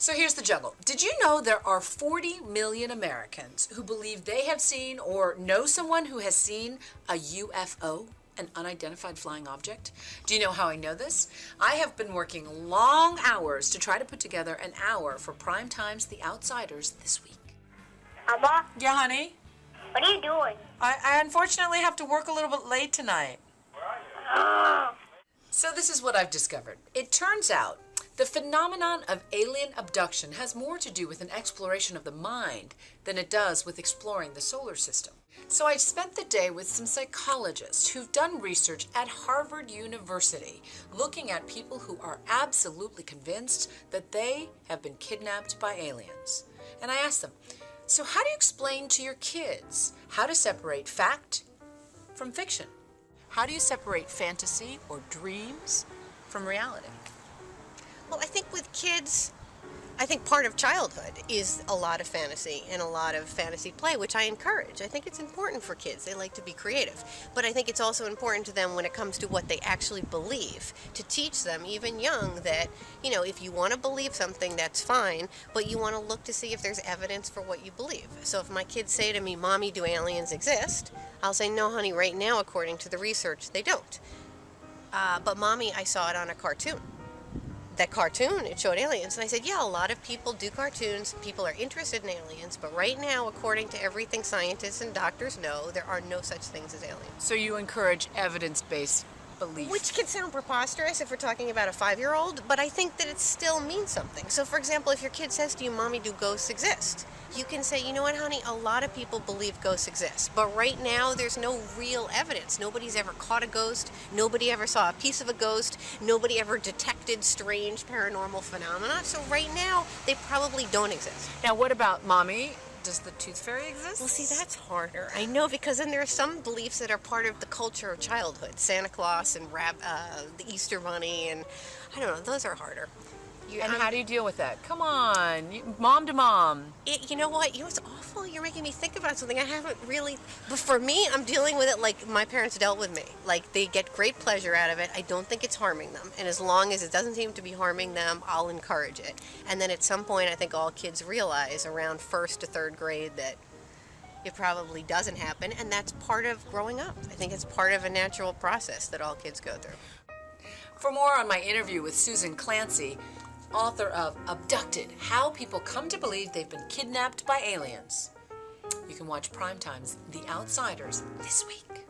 So here's the juggle. Did you know there are 40 million Americans who believe they have seen or know someone who has seen a UFO, an unidentified flying object? Do you know how I know this? I have been working long hours to try to put together an hour for Prime Time's The Outsiders this week. Mama? Yeah, honey? What are you doing? I unfortunately have to work a little bit late tonight. So this is what I've discovered. It turns out the phenomenon of alien abduction has more to do with an exploration of the mind than it does with exploring the solar system. So I spent the day with some psychologists who've done research at Harvard University looking at people who are absolutely convinced that they have been kidnapped by aliens. And I asked them, so how do you explain to your kids how to separate fact from fiction? How do you separate fantasy or dreams from reality? Well, I think with kids, I think part of childhood is a lot of fantasy and a lot of fantasy play, which I encourage. I think it's important for kids. They like to be creative. But I think it's also important to them when it comes to what they actually believe, to teach them, even young, that, you know, if you want to believe something, that's fine, but you want to look to see if there's evidence for what you believe. So if my kids say to me, Mommy, do aliens exist? I'll say, no, honey, right now, according to the research, they don't. But Mommy, I saw it on a cartoon. That cartoon, it showed aliens. And I said, yeah, a lot of people do cartoons. People are interested in aliens. But right now, according to everything scientists and doctors know, there are no such things as aliens. So you encourage evidence-based belief. Which can sound preposterous if we're talking about a 5-year-old, but I think that it still means something. So for example, if your kid says to you, Mommy, do ghosts exist? You can say, you know what, honey, a lot of people believe ghosts exist, but right now there's no real evidence. Nobody's ever caught a ghost, nobody ever saw a piece of a ghost, nobody ever detected strange paranormal phenomena, so right now they probably don't exist. Now what about, Mommy? Does the tooth fairy exist? Well, see, that's harder. I know, because then there are some beliefs that are part of the culture of childhood. Santa Claus and the Easter Bunny, and I don't know, those are harder. And how do you deal with that? Come on, mom to mom. You know what? You know, it's awful. You're making me think about something I haven't really... But for me, I'm dealing with it like my parents dealt with me. Like, they get great pleasure out of it. I don't think it's harming them. And as long as it doesn't seem to be harming them, I'll encourage it. And then at some point, I think all kids realize around 1st to 3rd grade that it probably doesn't happen. And that's part of growing up. I think it's part of a natural process that all kids go through. For more on my interview with Susan Clancy, author of Abducted, How People Come to Believe They've Been Kidnapped by Aliens, you can watch Primetime's The Outsiders this week.